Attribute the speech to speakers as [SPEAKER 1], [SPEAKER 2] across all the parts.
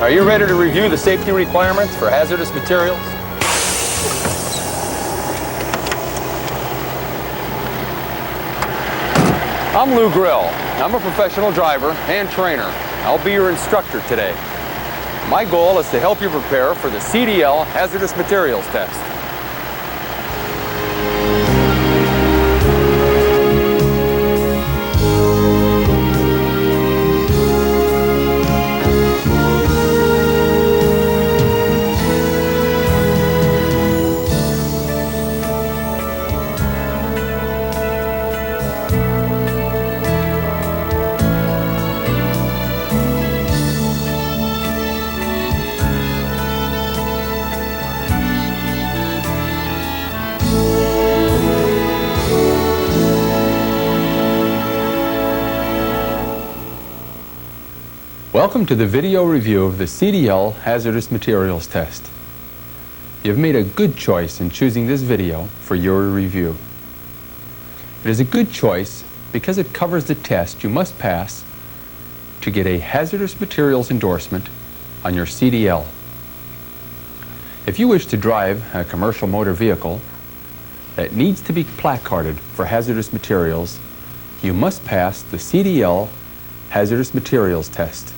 [SPEAKER 1] Are you ready to review the safety requirements for hazardous materials? I'm Lou Grill. I'm a professional driver and trainer. I'll be your instructor today. My goal is to help you prepare for the CDL hazardous materials test. Welcome to the video review of the CDL Hazardous Materials Test. You've made a good choice in choosing this video for your review. It is a good choice because it covers the test you must pass to get a hazardous materials endorsement on your CDL. If you wish to drive a commercial motor vehicle that needs to be placarded for hazardous materials, you must pass the CDL Hazardous Materials Test.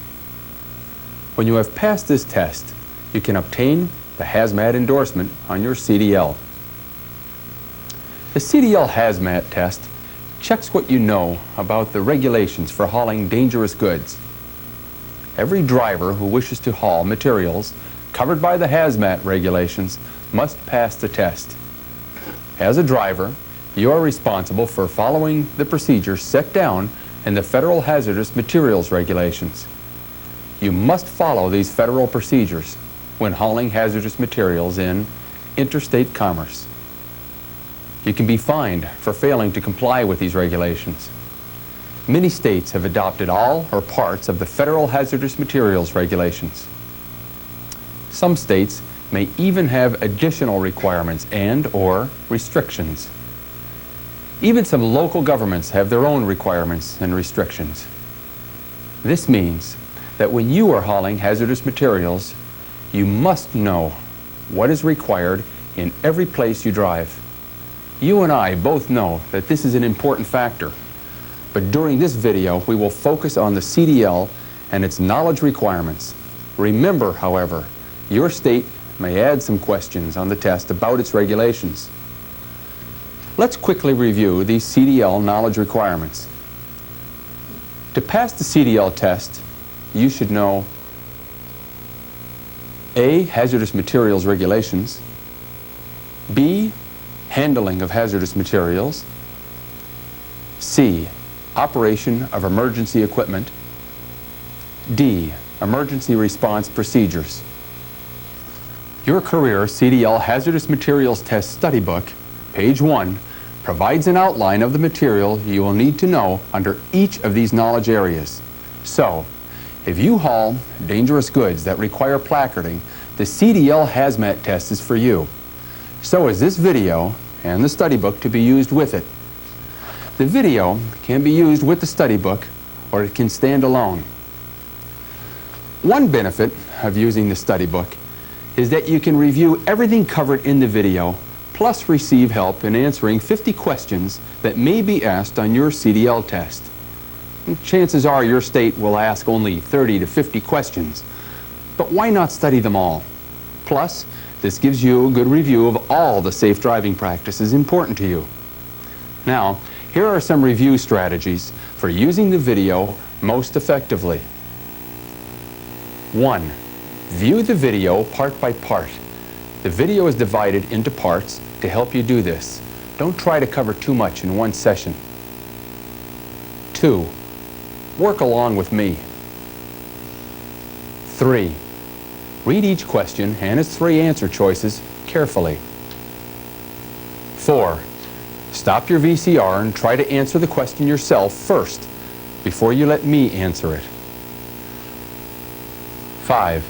[SPEAKER 1] When you have passed this test, you can obtain the Hazmat endorsement on your CDL. The CDL Hazmat test checks what you know about the regulations for hauling dangerous goods. Every driver who wishes to haul materials covered by the Hazmat regulations must pass the test. As a driver, you are responsible for following the procedures set down in the Federal Hazardous Materials Regulations. You must follow these federal procedures when hauling hazardous materials in interstate commerce. You can be fined for failing to comply with these regulations. Many states have adopted all or parts of the Federal Hazardous Materials Regulations. Some states may even have additional requirements and/or restrictions. Even some local governments have their own requirements and restrictions. This means that when you are hauling hazardous materials, you must know what is required in every place you drive. You and I both know that this is an important factor, but during this video we will focus on the CDL and its knowledge requirements. Remember, however, your state may add some questions on the test about its regulations. Let's quickly review these CDL knowledge requirements. To pass the CDL test, you should know A. Hazardous materials regulations, B. Handling of hazardous materials, C. Operation of emergency equipment, D. Emergency response procedures. Your Career CDL Hazardous Materials Test Study Book, page 1, provides an outline of the material you will need to know under each of these knowledge areas. So, if you haul dangerous goods that require placarding, the CDL Hazmat test is for you. So is this video and the study book to be used with it. The video can be used with the study book or it can stand alone. One benefit of using the study book is that you can review everything covered in the video plus receive help in answering 50 questions that may be asked on your CDL test. Chances are your state will ask only 30 to 50 questions, but why not study them all? Plus, this gives you a good review of all the safe driving practices important to you. Now, here are some review strategies for using the video most effectively. 1. View the video part by part. The video is divided into parts to help you do this. Don't try to cover too much in one session. 2. Work along with me. 3. Read each question and its 3 answer choices carefully. 4. Stop your VCR and try to answer the question yourself first before you let me answer it. 5.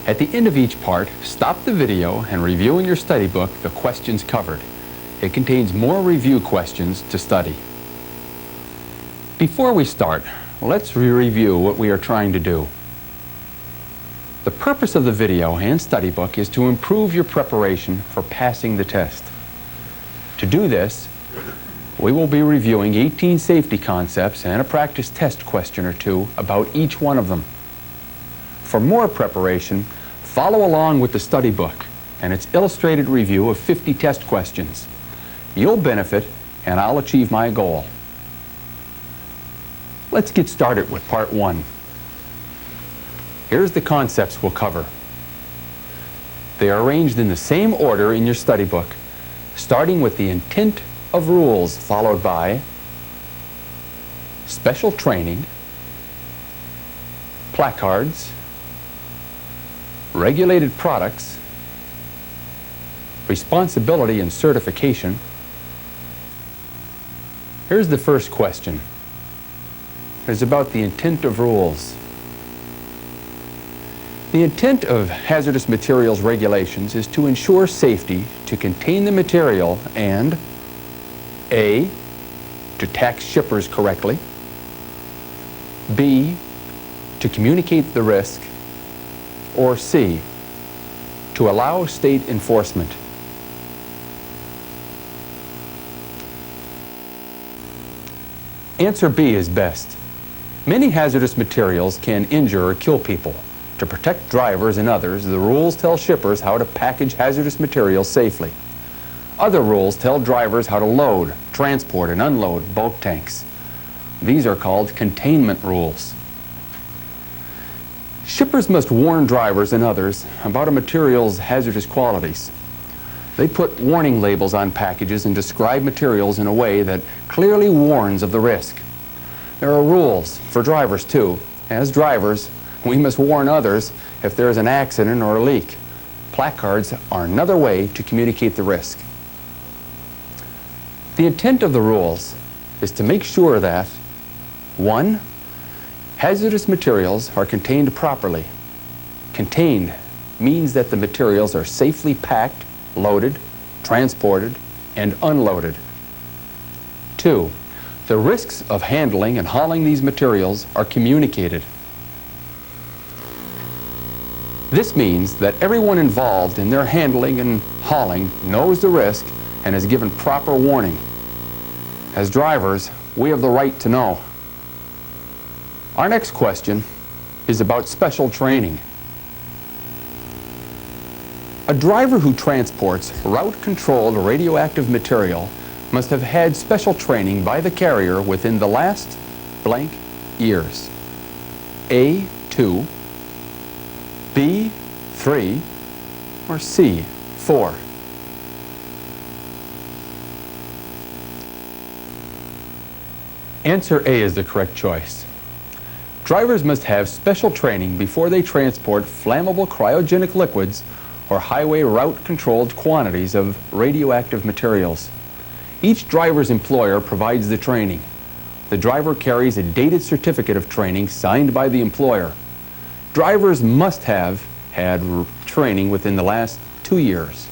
[SPEAKER 1] At the end of each part, stop the video and review in your study book the questions covered. It contains more review questions to study. Before we start, let's review what we are trying to do. The purpose of the video and study book is to improve your preparation for passing the test. To do this, we will be reviewing 18 safety concepts and a practice test question or two about each one of them. For more preparation, follow along with the study book and its illustrated review of 50 test questions. You'll benefit, and I'll achieve my goal. Let's get started with part 1. Here's the concepts we'll cover. They are arranged in the same order in your study book, starting with the intent of rules, followed by special training, placards, regulated products, responsibility and certification. Here's the first question. It's about the intent of rules. The intent of hazardous materials regulations is to ensure safety, to contain the material, and A, to tax shippers correctly, B, to communicate the risk, or C, to allow state enforcement. Answer B is best. Many hazardous materials can injure or kill people. To protect drivers and others, the rules tell shippers how to package hazardous materials safely. Other rules tell drivers how to load, transport, and unload bulk tanks. These are called containment rules. Shippers must warn drivers and others about a material's hazardous qualities. They put warning labels on packages and describe materials in a way that clearly warns of the risk. There are rules for drivers too. As drivers, we must warn others if there is an accident or a leak. Placards are another way to communicate the risk. The intent of the rules is to make sure that 1. Hazardous materials are contained properly. Contained means that the materials are safely packed, loaded, transported, and unloaded. 2. The risks of handling and hauling these materials are communicated. This means that everyone involved in their handling and hauling knows the risk and is given proper warning. As drivers, we have the right to know. Our next question is about special training. A driver who transports route-controlled radioactive material must have had special training by the carrier within the last blank years. A, 2, B, 3, or C, 4. Answer A is the correct choice. Drivers must have special training before they transport flammable cryogenic liquids or highway route-controlled quantities of radioactive materials. Each driver's employer provides the training. The driver carries a dated certificate of training signed by the employer. Drivers must have had training within the last 2 years.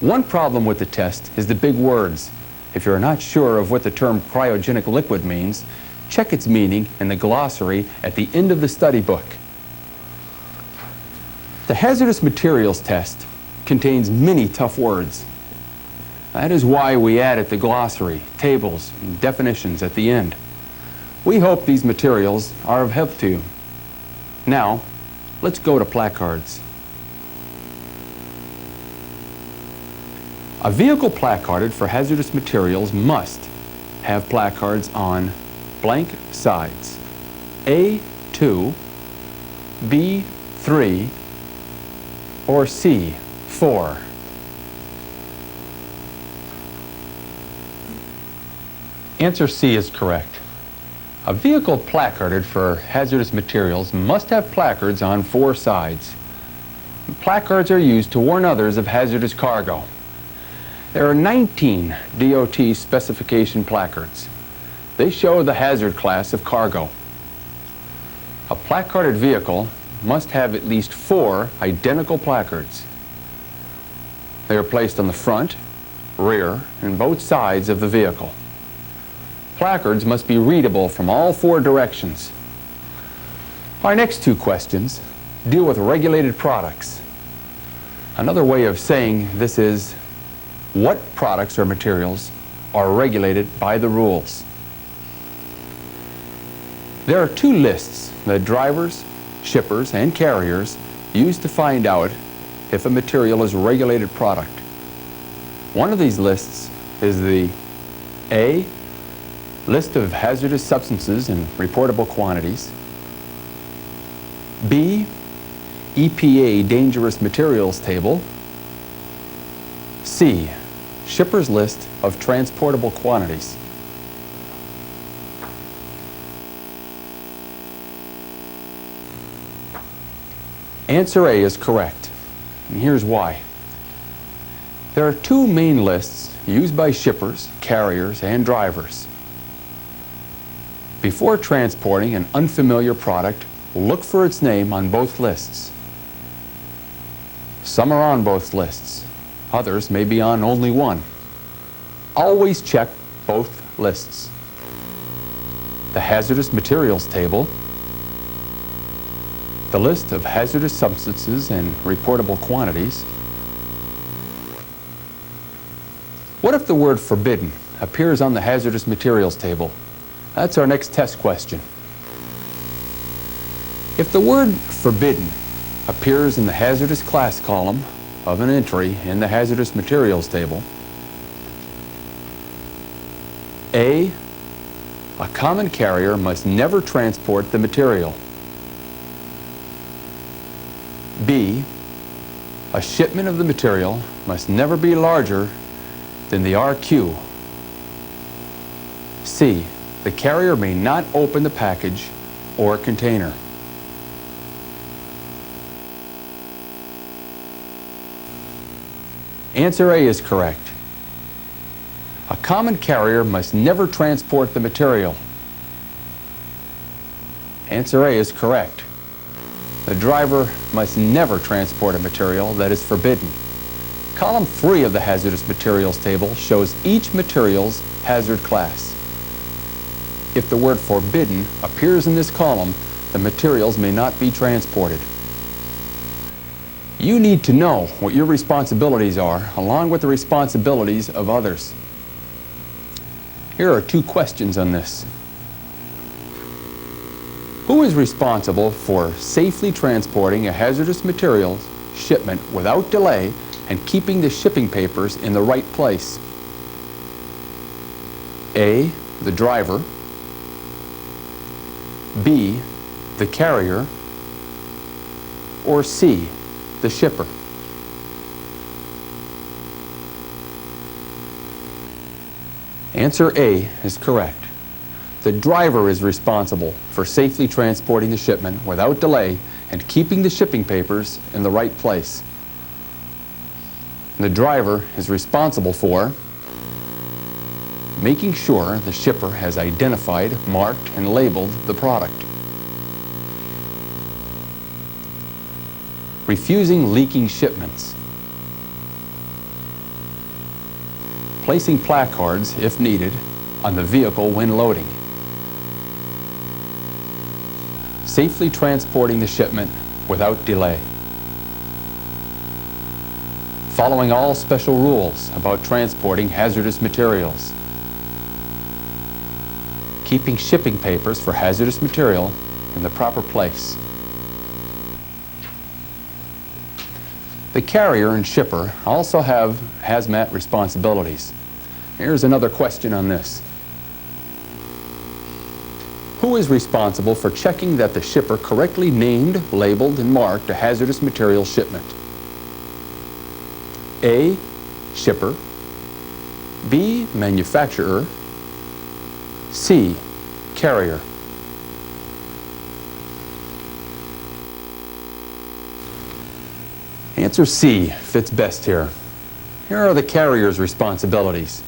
[SPEAKER 1] One problem with the test is the big words. If you're not sure of what the term cryogenic liquid means, check its meaning in the glossary at the end of the study book. The hazardous materials test contains many tough words. That is why we added the glossary, tables, and definitions at the end. We hope these materials are of help to you. Now, let's go to placards. A vehicle placarded for hazardous materials must have placards on blank sides. A2, B3, or C4. Answer C is correct. A vehicle placarded for hazardous materials must have placards on 4 sides. Placards are used to warn others of hazardous cargo. There are 19 DOT specification placards. They show the hazard class of cargo. A placarded vehicle must have at least 4 identical placards. They are placed on the front, rear, and both sides of the vehicle. Placards must be readable from all 4 directions. Our next 2 questions deal with regulated products. Another way of saying this is what products or materials are regulated by the rules. There are two lists that drivers, shippers, and carriers use to find out if a material is a regulated product. One of these lists is the A, list of hazardous substances and reportable quantities, B, EPA dangerous materials table, C, shipper's list of transportable quantities. Answer A is correct, and here's why. There are two main lists used by shippers, carriers, and drivers. Before transporting an unfamiliar product, look for its name on both lists. Some are on both lists. Others may be on only one. Always check both lists. The hazardous materials table, the list of hazardous substances and reportable quantities. What if the word forbidden appears on the hazardous materials table? That's our next test question. If the word forbidden appears in the hazardous class column of an entry in the hazardous materials table, A, a common carrier must never transport the material. B, a shipment of the material must never be larger than the RQ. C, the carrier may not open the package or container. Answer A is correct. A common carrier must never transport the material. Answer A is correct. The driver must never transport a material that is forbidden. Column 3 of the hazardous materials table shows each material's hazard class. If the word forbidden appears in this column, the materials may not be transported. You need to know what your responsibilities are, along with the responsibilities of others. Here are two questions on this. Who is responsible for safely transporting a hazardous materials shipment without delay and keeping the shipping papers in the right place? A, the driver. B, the carrier. Or C, the shipper. Answer A is correct. The driver is responsible for safely transporting the shipment without delay and keeping the shipping papers in the right place. The driver is responsible for making sure the shipper has identified, marked, and labeled the product, refusing leaking shipments, placing placards, if needed, on the vehicle when loading, safely transporting the shipment without delay, following all special rules about transporting hazardous materials, keeping shipping papers for hazardous material in the proper place. The carrier and shipper also have hazmat responsibilities. Here's another question on this. Who is responsible for checking that the shipper correctly named, labeled, and marked a hazardous material shipment? A, shipper. B, manufacturer. C, carrier. Answer C fits best here. Here are the carrier's responsibilities.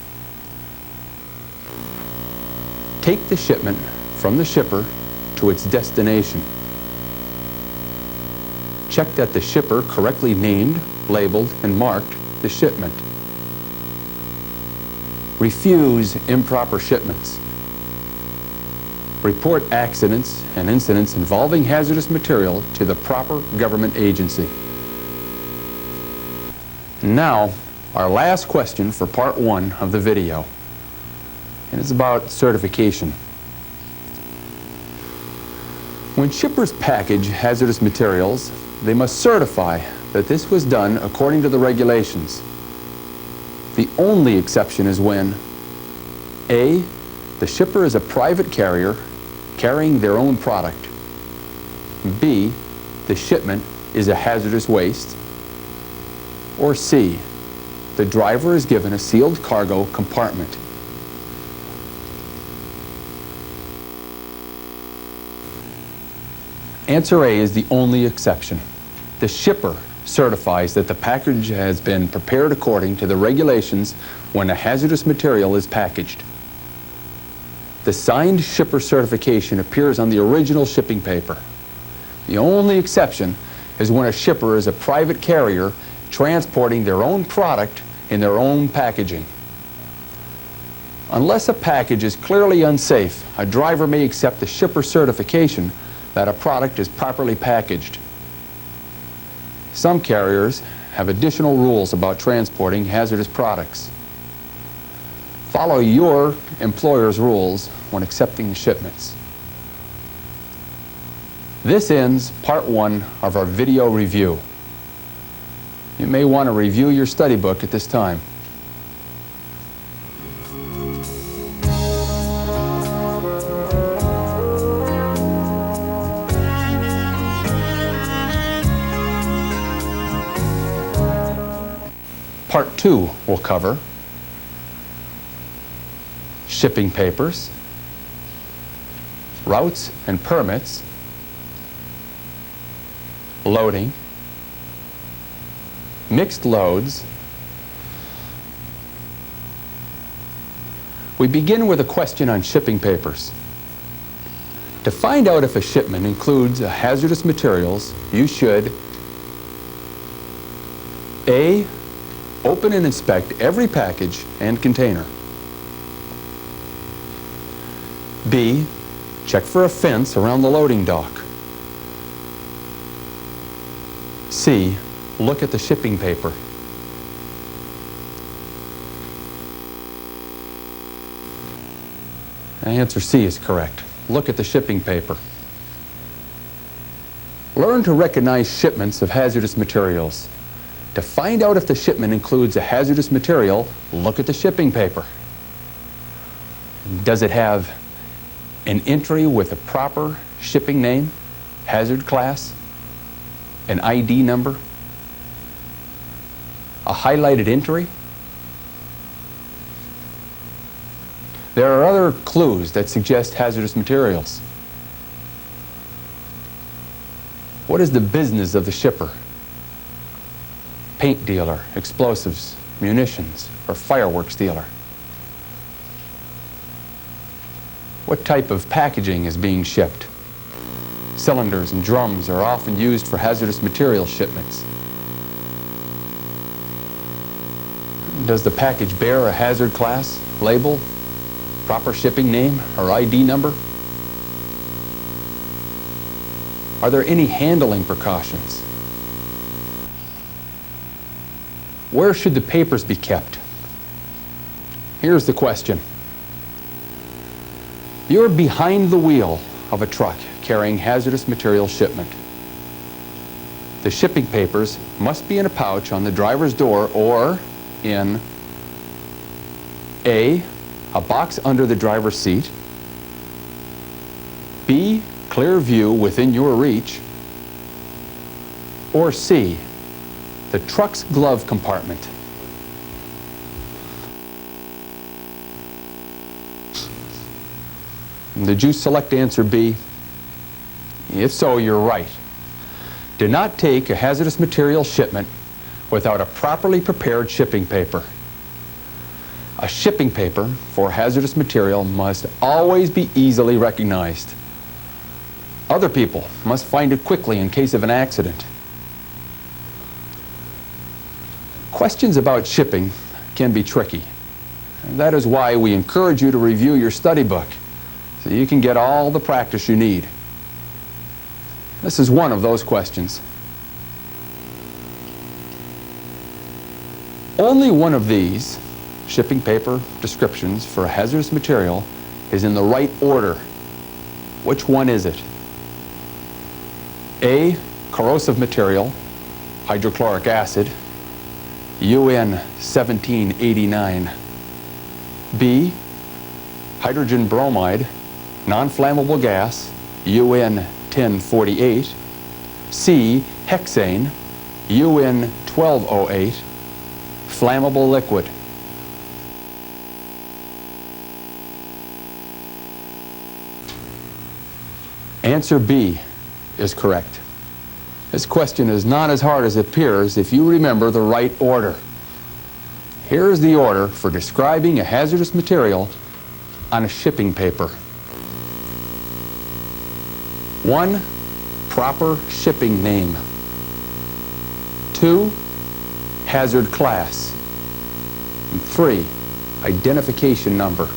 [SPEAKER 1] Take the shipment from the shipper to its destination. Check that the shipper correctly named, labeled, and marked the shipment. Refuse improper shipments. Report accidents and incidents involving hazardous material to the proper government agency. Now, our last question for part 1 of the video, and it's about certification. When shippers package hazardous materials, they must certify that this was done according to the regulations. The only exception is when A, the shipper is a private carrier carrying their own product. B, the shipment is a hazardous waste. Or C, the driver is given a sealed cargo compartment. Answer A is the only exception. The shipper certifies that the package has been prepared according to the regulations when a hazardous material is packaged. The signed shipper certification appears on the original shipping paper. The only exception is when a shipper is a private carrier transporting their own product in their own packaging. Unless a package is clearly unsafe, a driver may accept the shipper certification that a product is properly packaged. Some carriers have additional rules about transporting hazardous products. Follow your employer's rules when accepting the shipments. This ends part 1 of our video review. You may want to review your study book at this time. Part 2 will cover shipping papers, routes and permits, loading, mixed loads. We begin with a question on shipping papers. To find out if a shipment includes hazardous materials, you should A, open and inspect every package and container. B, check for a fence around the loading dock. C, look at the shipping paper. Answer C is correct. Look at the shipping paper. Learn to recognize shipments of hazardous materials. To find out if the shipment includes a hazardous material, look at the shipping paper. Does it have an entry with a proper shipping name, hazard class, an ID number, a highlighted entry? There are other clues that suggest hazardous materials. What is the business of the shipper? Paint dealer, explosives, munitions, or fireworks dealer? What type of packaging is being shipped? Cylinders and drums are often used for hazardous material shipments. Does the package bear a hazard class, label, proper shipping name, or ID number? Are there any handling precautions? Where should the papers be kept? Here's the question. You're behind the wheel of a truck carrying hazardous material shipment. The shipping papers must be in a pouch on the driver's door or in A, a box under the driver's seat, B, clear view within your reach, or C, the truck's glove compartment. Did you select answer B? If so, you're right. Do not take a hazardous material shipment without a properly prepared shipping paper. A shipping paper for hazardous material must always be easily recognized. Other people must find it quickly in case of an accident. Questions about shipping can be tricky. That is why we encourage you to review your study book so you can get all the practice you need. This is one of those questions. Only one of these shipping paper descriptions for a hazardous material is in the right order. Which one is it? A, corrosive material, hydrochloric acid, UN 1789. B, hydrogen bromide, non-flammable gas, UN 1048. C, hexane, UN 1208, flammable liquid. Answer B is correct. This question is not as hard as it appears if you remember the right order. Here is the order for describing a hazardous material on a shipping paper. 1. Proper shipping name. 2. Hazard class. And 3. Identification number.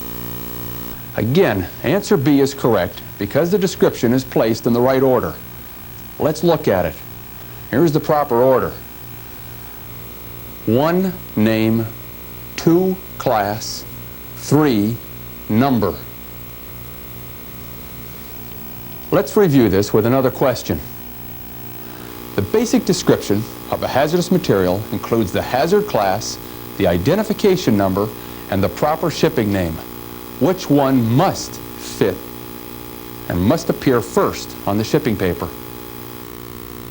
[SPEAKER 1] Again, answer B is correct because the description is placed in the right order. Let's look at it. Here's the proper order. 1. Name. 2. Class. 3. Number. Let's review this with another question. The basic description of a hazardous material includes the hazard class, the identification number, and the proper shipping name. Which one must fit and must appear first on the shipping paper?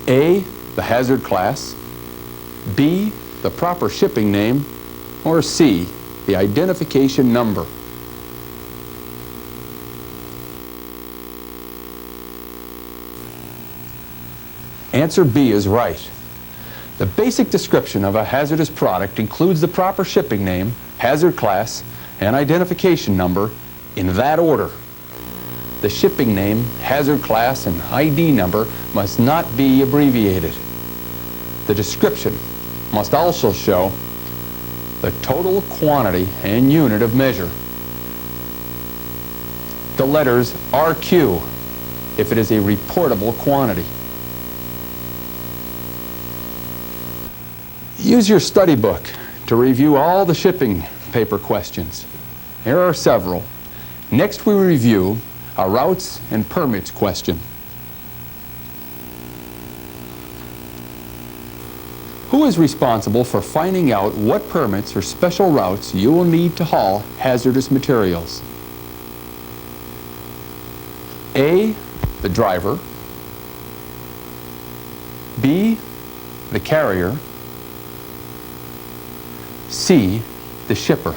[SPEAKER 1] A, the hazard class, B, the proper shipping name, or C, the identification number. Answer B is right. The basic description of a hazardous product includes the proper shipping name, hazard class, and identification number in that order. The shipping name, hazard class, and ID number must not be abbreviated. The description must also show the total quantity and unit of measure. The letters RQ if it is a reportable quantity. Use your study book to review all the shipping paper questions. Here are several. Next we review a routes and permits question. Who is responsible for finding out what permits or special routes you will need to haul hazardous materials? A, the driver. B, the carrier. C, the shipper.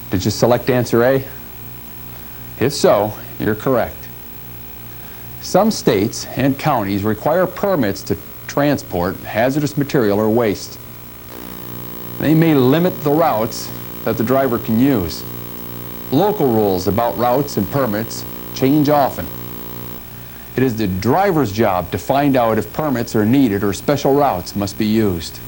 [SPEAKER 1] Did you select answer A? If so, you're correct. Some states and counties require permits to transport hazardous material or waste. They may limit the routes that the driver can use. Local rules about routes and permits change often. It is the driver's job to find out if permits are needed or special routes must be used.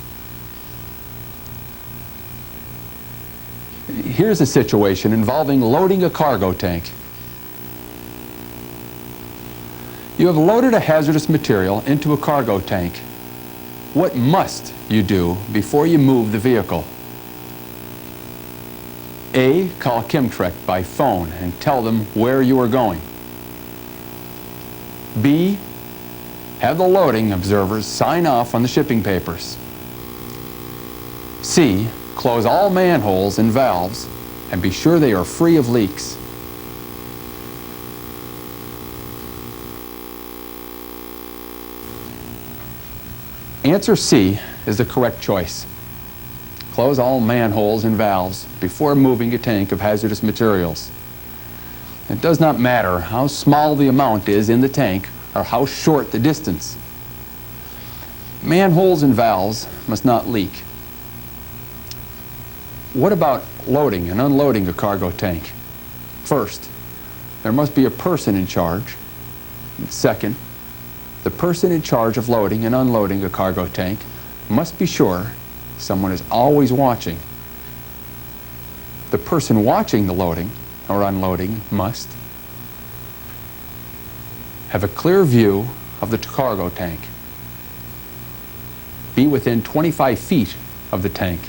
[SPEAKER 1] Here's a situation involving loading a cargo tank. You have loaded a hazardous material into a cargo tank. What must you do before you move the vehicle? A, call Chemtrek by phone and tell them where you are going. B, have the loading observers sign off on the shipping papers. C, close all manholes and valves and be sure they are free of leaks. Answer C is the correct choice. Close all manholes and valves before moving a tank of hazardous materials. It does not matter how small the amount is in the tank or how short the distance. Manholes and valves must not leak. What about loading and unloading a cargo tank? First, there must be a person in charge. And second, the person in charge of loading and unloading a cargo tank must be sure Someone is always watching. The person watching the loading or unloading must have a clear view of the cargo tank, be within 25 feet of the tank,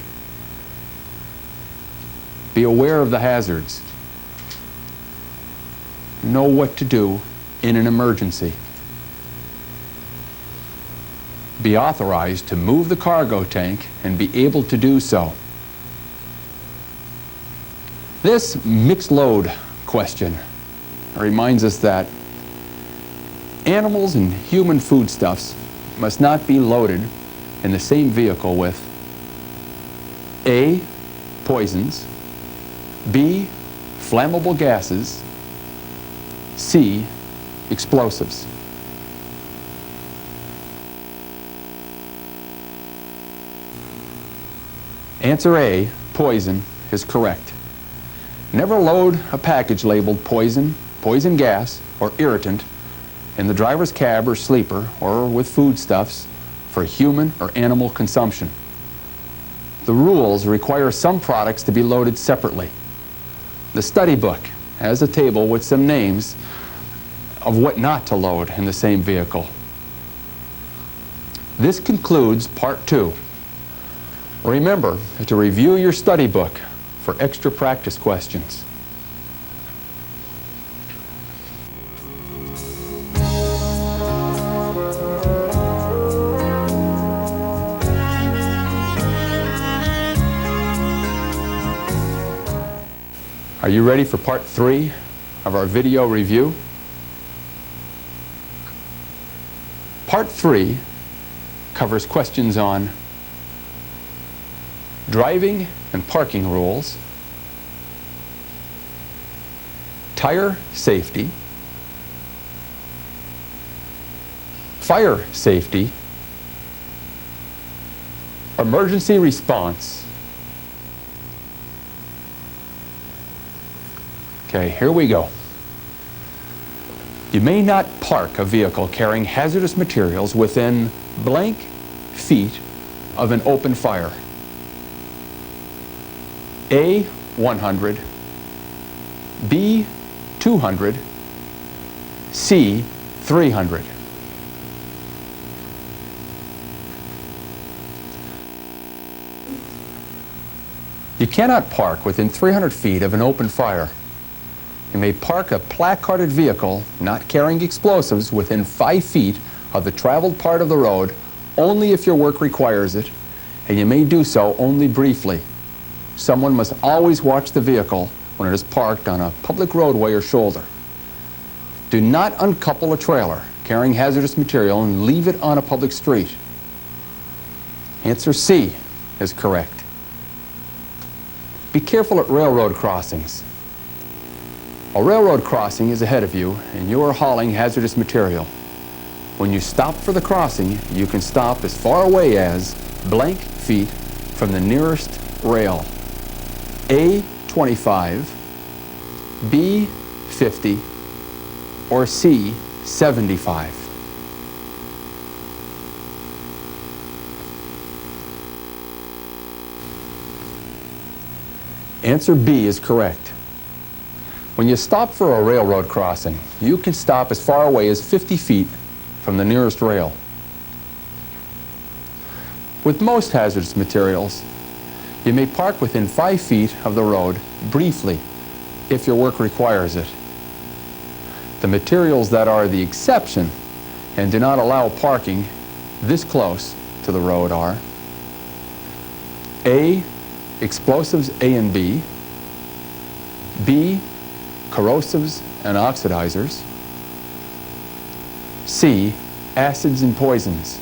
[SPEAKER 1] be aware of the hazards, know what to do in an emergency, be authorized to move the cargo tank and be able to do so. This mixed load question reminds us that animals and human foodstuffs must not be loaded in the same vehicle with A, poisons, B, flammable gases, C, explosives. Answer A, poison, is correct. Never load a package labeled poison, poison gas, or irritant in the driver's cab or sleeper or with foodstuffs for human or animal consumption. The rules require some products to be loaded separately. The study book has a table with some names of what not to load in the same vehicle. This concludes part 2. Remember to review your study book for extra practice questions. Are you ready for part 3 of our video review? Part 3 covers questions on driving and parking rules, tire safety, fire safety, emergency response. Okay, here we go. You may not park a vehicle carrying hazardous materials within blank feet of an open fire. A, 100, B, 200, C, 300. You cannot park within 300 feet of an open fire. You may park a placarded vehicle not carrying explosives within 5 feet of the traveled part of the road only if your work requires it, and you may do so only briefly. Someone must always watch the vehicle when it is parked on a public roadway or shoulder. Do not uncouple a trailer carrying hazardous material and leave it on a public street. Answer C is correct. Be careful at railroad crossings. A railroad crossing is ahead of you and you are hauling hazardous material. When you stop for the crossing, you can stop as far away as blank feet from the nearest rail. A, 25, B, 50, or C, 75. Answer B is correct. When you stop for a railroad crossing, you can stop as far away as 50 feet from the nearest rail. With most hazardous materials, you may park within 5 feet of the road briefly if your work requires it. The materials that are the exception and do not allow parking this close to the road are A, explosives A and B, B, corrosives and oxidizers, C, acids and poisons.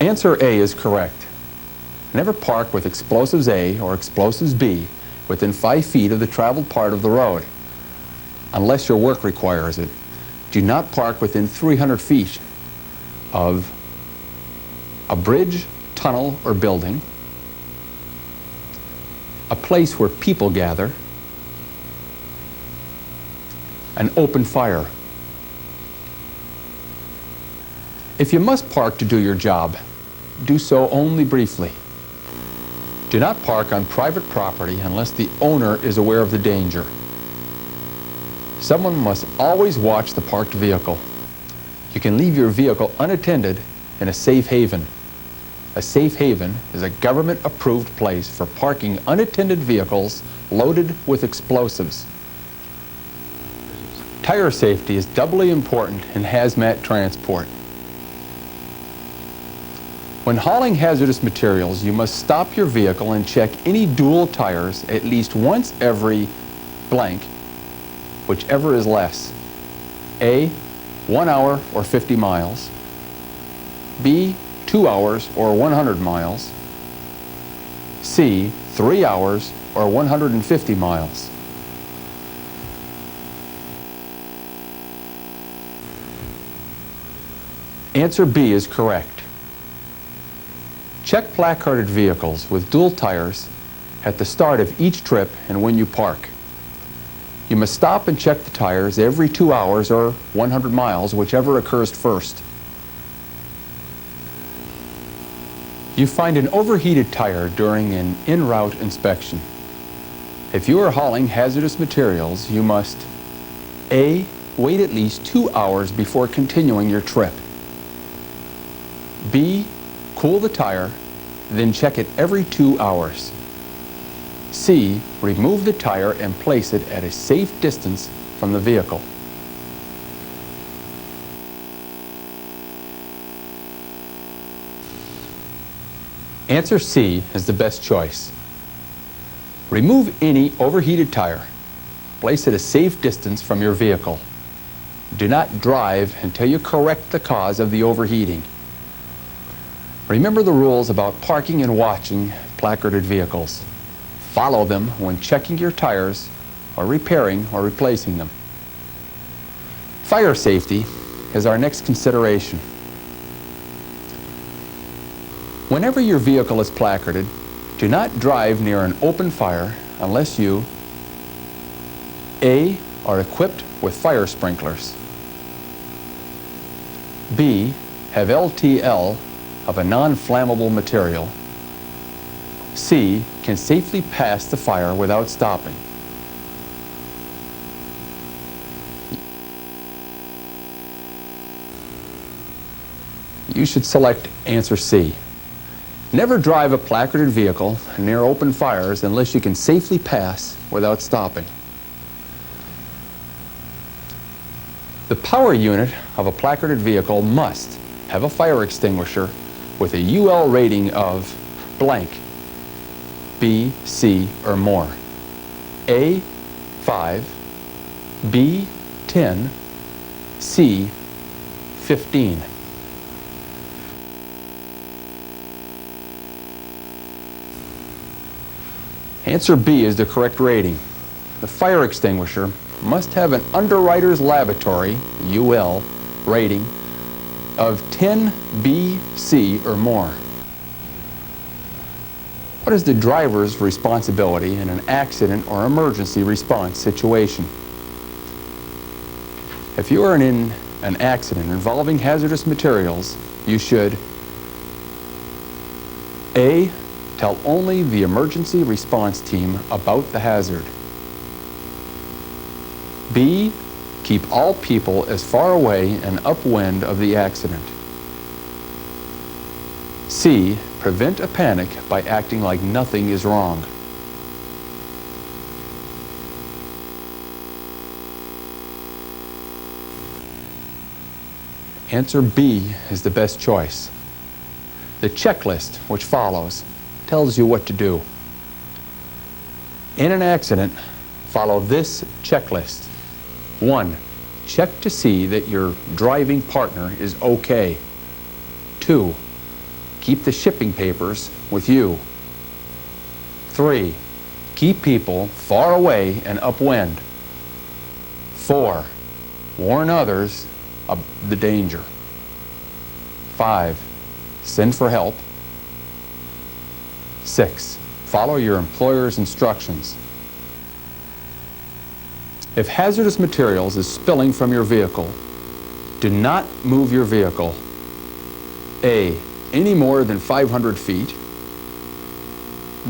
[SPEAKER 1] Answer A is correct. Never park with explosives A or explosives B within 5 feet of the traveled part of the road, unless your work requires it. Do not park within 300 feet of a bridge, tunnel, or building, a place where people gather, an open fire. If you must park to do your job, do so only briefly. Do not park on private property unless the owner is aware of the danger. Someone must always watch the parked vehicle. You can leave your vehicle unattended in a safe haven. A safe haven is a government-approved place for parking unattended vehicles loaded with explosives. Tire safety is doubly important in hazmat transport. When hauling hazardous materials, you must stop your vehicle and check any dual tires at least once every blank, whichever is less. A, 1 hour or 50 miles. B, 2 hours or 100 miles. C, 3 hours or 150 miles. Answer B is correct. Check placarded vehicles with dual tires at the start of each trip and when you park. You must stop and check the tires every 2 hours or 100 miles, whichever occurs first. You find an overheated tire during an en route inspection. If you are hauling hazardous materials, you must A, wait at least 2 hours before continuing your trip. B, cool the tire, then check it every 2 hours. C, remove the tire and place it at a safe distance from the vehicle. Answer C is the best choice. Remove any overheated tire. Place it a safe distance from your vehicle. Do not drive until you correct the cause of the overheating. Remember the rules about parking and watching placarded vehicles. Follow them when checking your tires or repairing or replacing them. Fire safety is our next consideration. Whenever your vehicle is placarded, do not drive near an open fire unless you A, are equipped with fire sprinklers. B, have LTL of a non-flammable material. C, can safely pass the fire without stopping. You should select answer C. Never drive a placarded vehicle near open fires unless you can safely pass without stopping. The power unit of a placarded vehicle must have a fire extinguisher with a UL rating of blank, B, C, or more. A, 5, B, 10, C, 15. Answer B is the correct rating. The fire extinguisher must have an Underwriter's Laboratory, UL, rating of 10 B, C, or more. What is the driver's responsibility in an accident or emergency response situation? If you are in an accident involving hazardous materials, you should A, tell only the emergency response team about the hazard. B, keep all people as far away and upwind of the accident. C, prevent a panic by acting like nothing is wrong. Answer B is the best choice. The checklist, which follows, tells you what to do. In an accident, follow this checklist. 1. Check to see that your driving partner is okay. 2. Keep the shipping papers with you. 3. Keep people far away and upwind. 4. Warn others of the danger. 5. Send for help. 6. Follow your employer's instructions. If hazardous materials is spilling from your vehicle, do not move your vehicle. A, any more than 500 feet.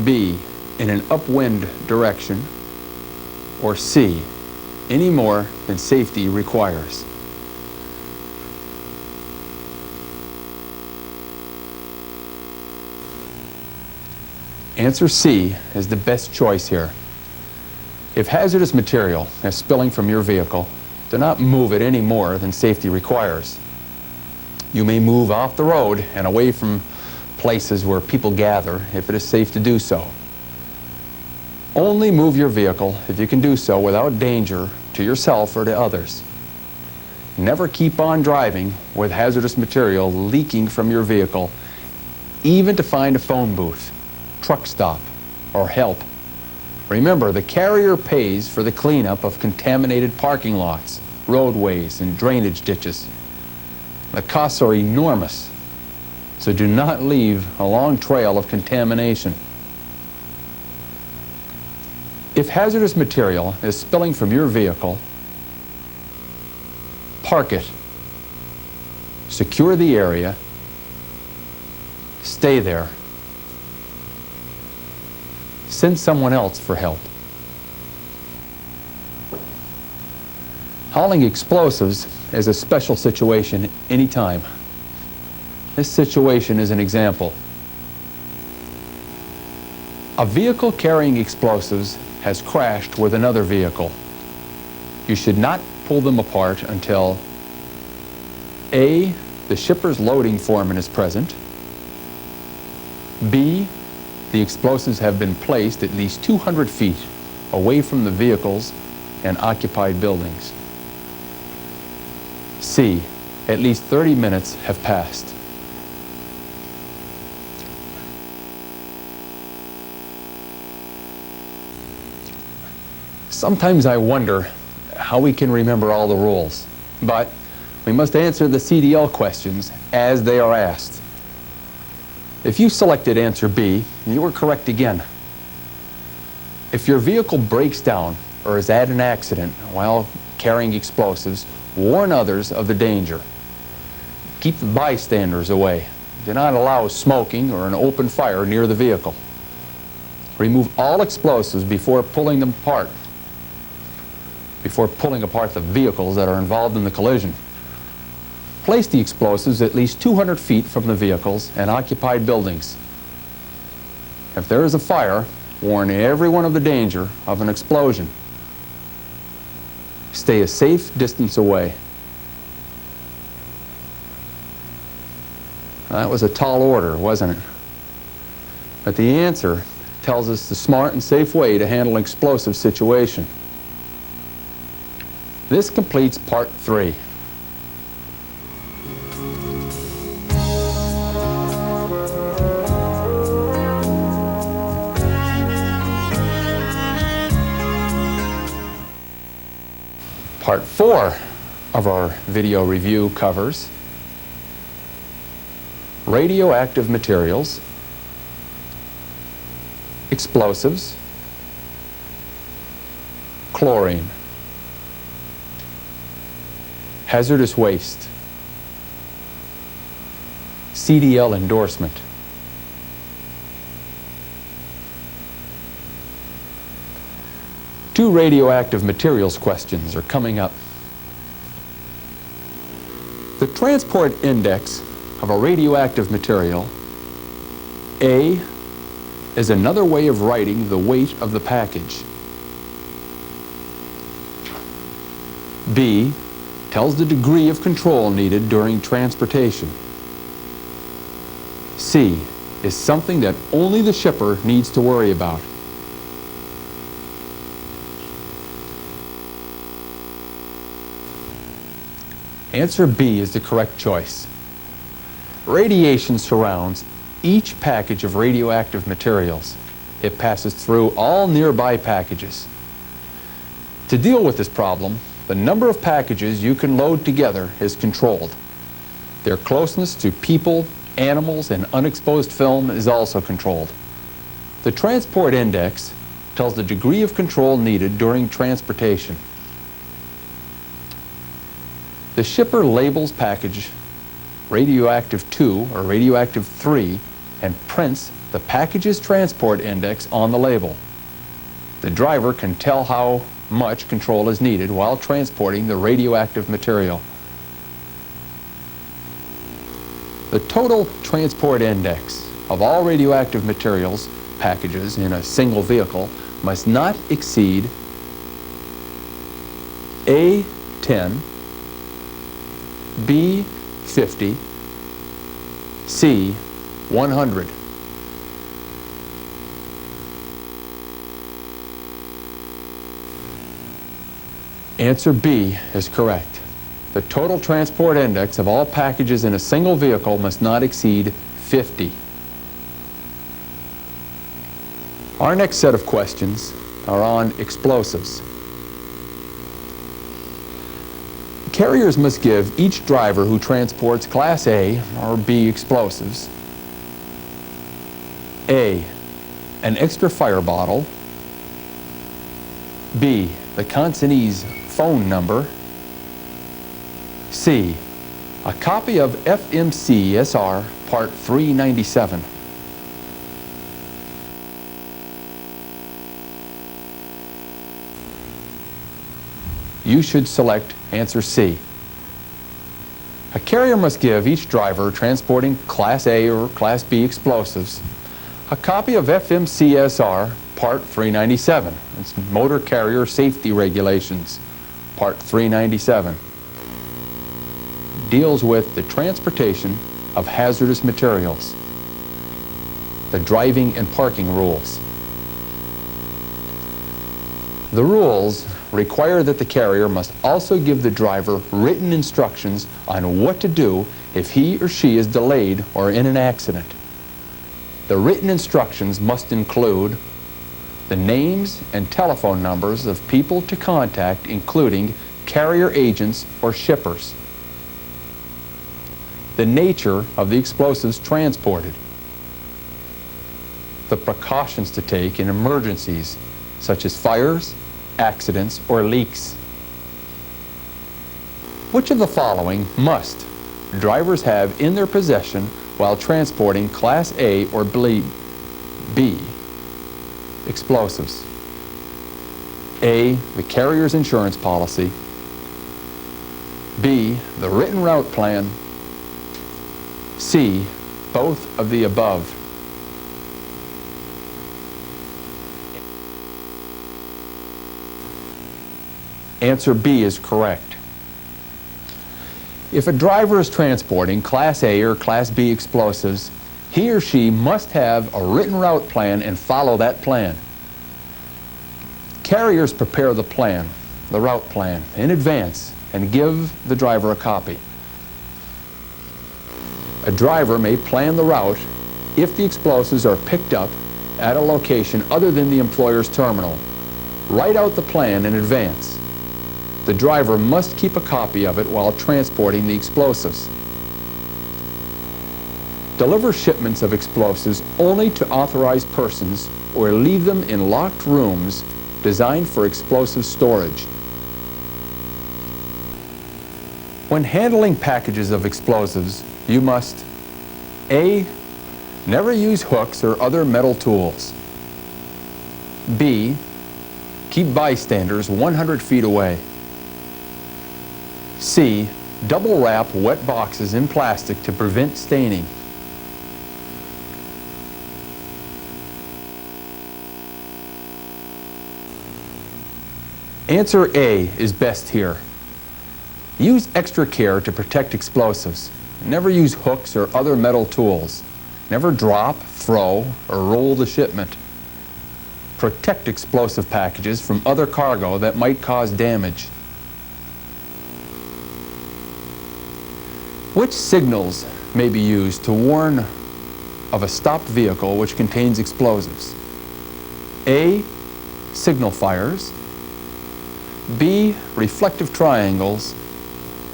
[SPEAKER 1] B, in an upwind direction. Or C, any more than safety requires. Answer C is the best choice here. If hazardous material is spilling from your vehicle, do not move it any more than safety requires. You may move off the road and away from places where people gather if it is safe to do so. Only move your vehicle if you can do so without danger to yourself or to others. Never keep on driving with hazardous material leaking from your vehicle, even to find a phone booth, truck stop, or help. Remember, the carrier pays for the cleanup of contaminated parking lots, roadways, and drainage ditches. The costs are enormous, so do not leave a long trail of contamination. If hazardous material is spilling from your vehicle, park it. Secure the area. Stay there. Send someone else for help. Hauling explosives is a special situation anytime. This situation is an example. A vehicle carrying explosives has crashed with another vehicle. You should not pull them apart until A, the shipper's loading foreman is present. B, the explosives have been placed at least 200 feet away from the vehicles and occupied buildings. C, at least 30 minutes have passed. Sometimes I wonder how we can remember all the rules, but we must answer the CDL questions as they are asked. If you selected answer B, you were correct again. If your vehicle breaks down or is at an accident while carrying explosives, warn others of the danger. Keep the bystanders away. Do not allow smoking or an open fire near the vehicle. Remove all explosives before pulling them apart, before pulling apart the vehicles that are involved in the collision. Place the explosives at least 200 feet from the vehicles and occupied buildings. If there is a fire, warn everyone of the danger of an explosion. Stay a safe distance away. That was a tall order, wasn't it? But the answer tells us the smart and safe way to handle an explosive situation. This completes part 3. Part 4 of our video review covers radioactive materials, explosives, chlorine, hazardous waste, CDL endorsement. Two radioactive materials questions are coming up. The transport index of a radioactive material, A, is another way of writing the weight of the package. B, tells the degree of control needed during transportation. C, is something that only the shipper needs to worry about. Answer B is the correct choice. Radiation surrounds each package of radioactive materials. It passes through all nearby packages. To deal with this problem, the number of packages you can load together is controlled. Their closeness to people, animals, and unexposed film is also controlled. The transport index tells the degree of control needed during transportation. The shipper labels package radioactive 2 or radioactive 3 and prints the package's transport index on the label. The driver can tell how much control is needed while transporting the radioactive material. The total transport index of all radioactive materials packages in a single vehicle must not exceed A10, B50, C100. Answer B is correct. The total transport index of all packages in a single vehicle must not exceed 50. Our next set of questions are on explosives. Carriers must give each driver who transports Class A or B explosives A, an extra fire bottle, B, the consignee's phone number, C, a copy of FMCSR Part 397. You should select answer C. A carrier must give each driver transporting Class A or Class B explosives a copy of FMCSR Part 397. It's Motor Carrier Safety Regulations, Part 397. Deals with the transportation of hazardous materials, the driving and parking rules. The rules require that the carrier must also give the driver written instructions on what to do if he or she is delayed or in an accident. The written instructions must include the names and telephone numbers of people to contact, including carrier agents or shippers, the nature of the explosives transported, the precautions to take in emergencies such as fires, accidents, or leaks. Which of the following must drivers have in their possession while transporting Class A or B explosives? A, the carrier's insurance policy, B, the written route plan, C, both of the above. Answer B is correct. If a driver is transporting Class A or Class B explosives, he or she must have a written route plan and follow that plan. Carriers prepare the plan, the route plan, in advance and give the driver a copy. A driver may plan the route if the explosives are picked up at a location other than the employer's terminal. Write out the plan in advance. The driver must keep a copy of it while transporting the explosives. Deliver shipments of explosives only to authorized persons or leave them in locked rooms designed for explosive storage. When handling packages of explosives, you must A, never use hooks or other metal tools. B, keep bystanders 100 feet away. C, double wrap wet boxes in plastic to prevent staining. Answer A is best here. Use extra care to protect explosives. Never use hooks or other metal tools. Never drop, throw, or roll the shipment. Protect explosive packages from other cargo that might cause damage. Which signals may be used to warn of a stopped vehicle which contains explosives? A, signal fires. B, reflective triangles.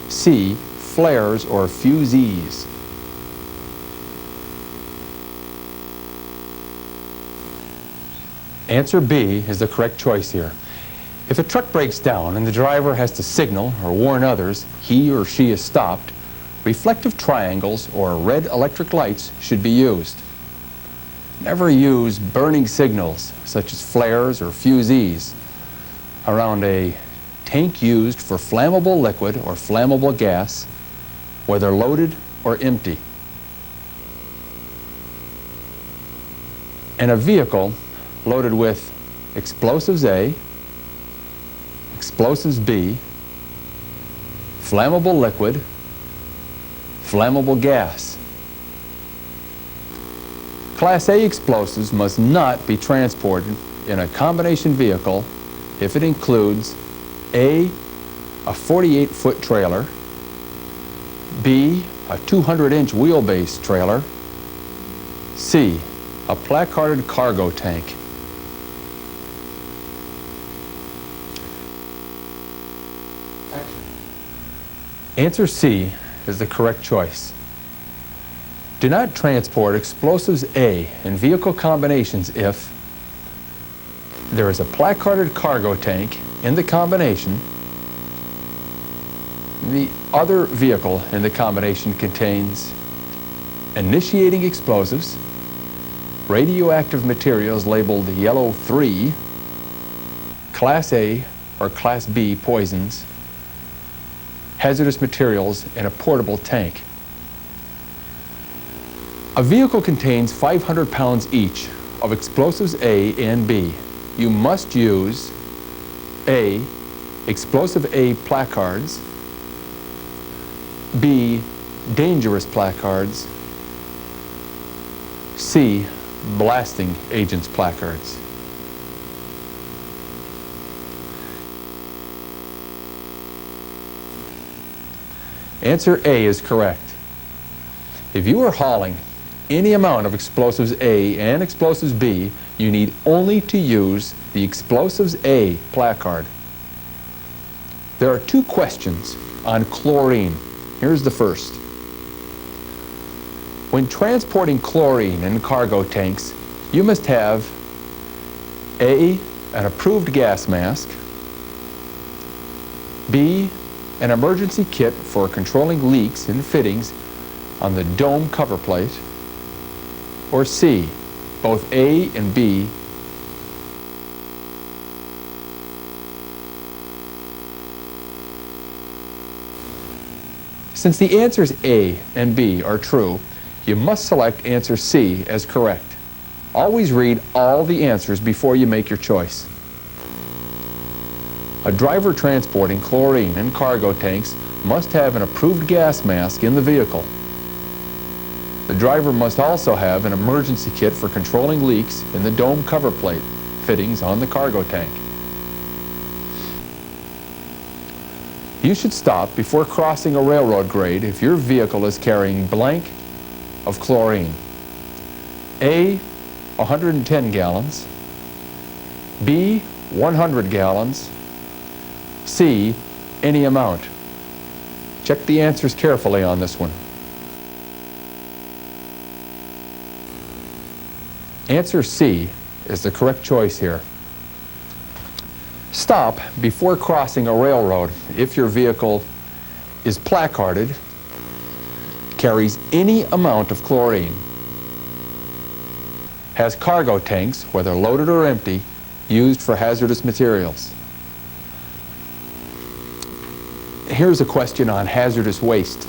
[SPEAKER 1] C, flares or fusees. Answer B is the correct choice here. If a truck breaks down and the driver has to signal or warn others he or she is stopped, reflective triangles or red electric lights should be used. Never use burning signals such as flares or fusees around a tank used for flammable liquid or flammable gas, whether loaded or empty. And a vehicle loaded with explosives A, explosives B, flammable liquid, flammable gas. Class A explosives must not be transported in a combination vehicle if it includes A, a 48-foot trailer, B, a 200-inch wheelbase trailer, C, a placarded cargo tank. Answer C is the correct choice. Do not transport explosives A in vehicle combinations if there is a placarded cargo tank in the combination, the other vehicle in the combination contains initiating explosives, radioactive materials labeled yellow 3, Class A or Class B poisons, hazardous materials in a portable tank. A vehicle contains 500 pounds each of explosives A and B. You must use A, explosive A placards, B, dangerous placards, C, blasting agents placards. Answer A is correct. If you are hauling any amount of explosives A and explosives B, you need only to use the explosives A placard. There are two questions on chlorine. Here's the first. When transporting chlorine in cargo tanks, you must have A, an approved gas mask, B, an emergency kit for controlling leaks and fittings on the dome cover plate, or C, both A and B. Since the answers A and B are true, you must select answer C as correct. Always read all the answers before you make your choice. A driver transporting chlorine in cargo tanks must have an approved gas mask in the vehicle. The driver must also have an emergency kit for controlling leaks in the dome cover plate fittings on the cargo tank. You should stop before crossing a railroad grade if your vehicle is carrying blank of chlorine. A, 110 gallons, B, 100 gallons, C, any amount. Check the answers carefully on this one. Answer C is the correct choice here. Stop before crossing a railroad if your vehicle is placarded, carries any amount of chlorine, has cargo tanks, whether loaded or empty, used for hazardous materials. Here's a question on hazardous waste.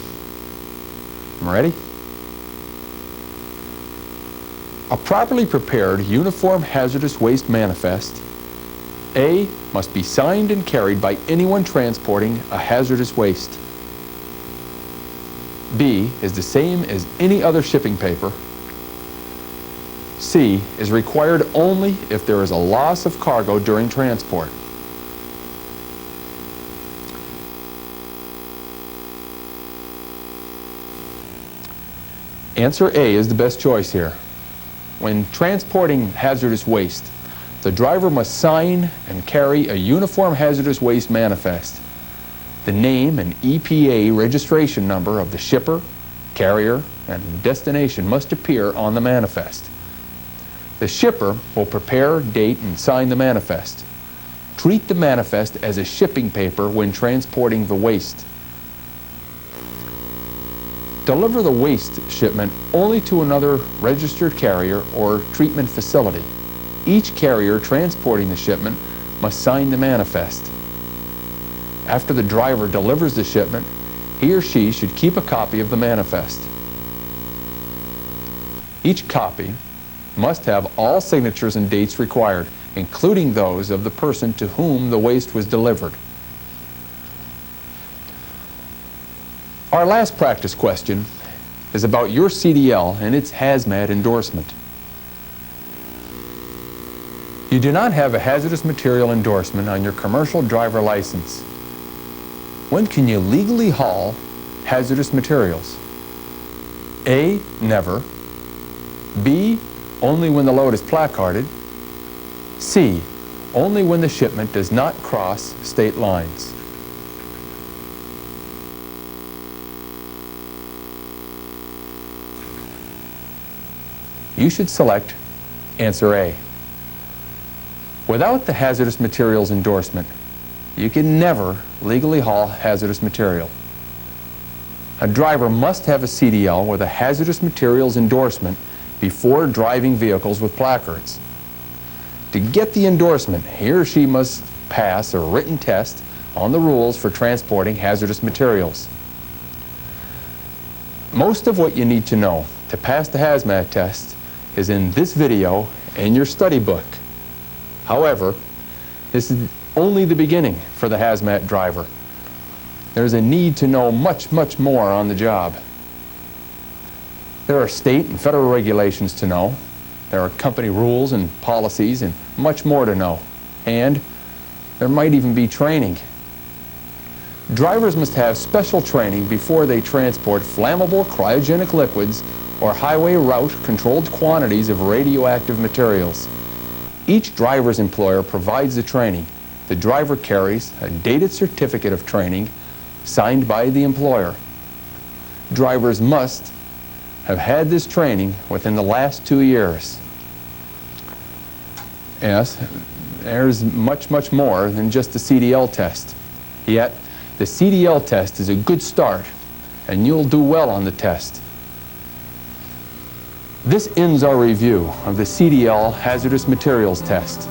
[SPEAKER 1] Ready? A properly prepared uniform hazardous waste manifest, A, must be signed and carried by anyone transporting a hazardous waste. B, is the same as any other shipping paper. C, is required only if there is a loss of cargo during transport. Answer A is the best choice here. When transporting hazardous waste, the driver must sign and carry a uniform hazardous waste manifest. The name and EPA registration number of the shipper, carrier, and destination must appear on the manifest. The shipper will prepare, date, and sign the manifest. Treat the manifest as a shipping paper when transporting the waste. Deliver the waste shipment only to another registered carrier or treatment facility. Each carrier transporting the shipment must sign the manifest. After the driver delivers the shipment, he or she should keep a copy of the manifest. Each copy must have all signatures and dates required, including those of the person to whom the waste was delivered. Our last practice question is about your CDL and its hazmat endorsement. You do not have a hazardous material endorsement on your commercial driver license. When can you legally haul hazardous materials? A, never. B, only when the load is placarded. C, only when the shipment does not cross state lines. You should select answer A. Without the hazardous materials endorsement, you can never legally haul hazardous material. A driver must have a CDL with a hazardous materials endorsement before driving vehicles with placards. To get the endorsement, he or she must pass a written test on the rules for transporting hazardous materials. Most of what you need to know to pass the hazmat test is in this video and your study book. However, this is only the beginning for the hazmat driver. There's a need to know much more on the job. There are state and federal regulations to know. There are company rules and policies and much more to know. And there might even be training. Drivers must have special training before they transport flammable cryogenic liquids or highway route controlled quantities of radioactive materials. Each driver's employer provides the training. The driver carries a dated certificate of training signed by the employer. Drivers must have had this training within the last 2 years. Yes, there's much more than just the CDL test. Yet, the CDL test is a good start, and you'll do well on the test. This ends our review of the CDL Hazardous Materials Test.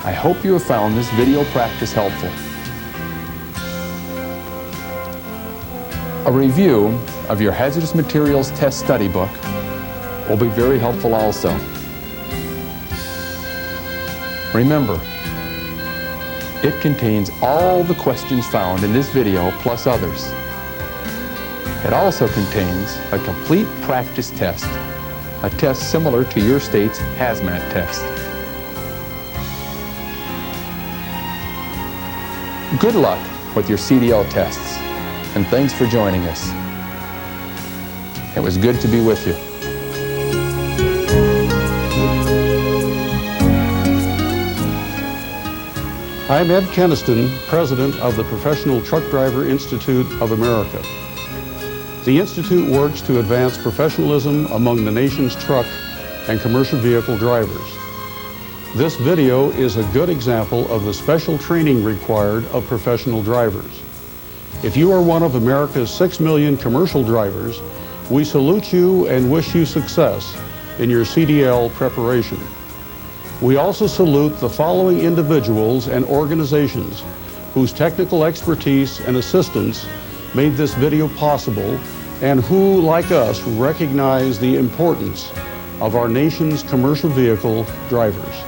[SPEAKER 1] I hope you have found this video practice helpful. A review of your Hazardous Materials Test study book will be very helpful also. Remember, it contains all the questions found in this video plus others. It also contains a complete practice test, a test similar to your state's hazmat test. Good luck with your CDL tests, and thanks for joining us. It was good to be with you.
[SPEAKER 2] I'm Ed Keniston, President of the Professional Truck Driver Institute of America. The Institute works to advance professionalism among the nation's truck and commercial vehicle drivers. This video is a good example of the special training required of professional drivers. If you are one of America's 6 million commercial drivers, we salute you and wish you success in your CDL preparation. We also salute the following individuals and organizations whose technical expertise and assistance made this video possible and who, like us, recognize the importance of our nation's commercial vehicle drivers.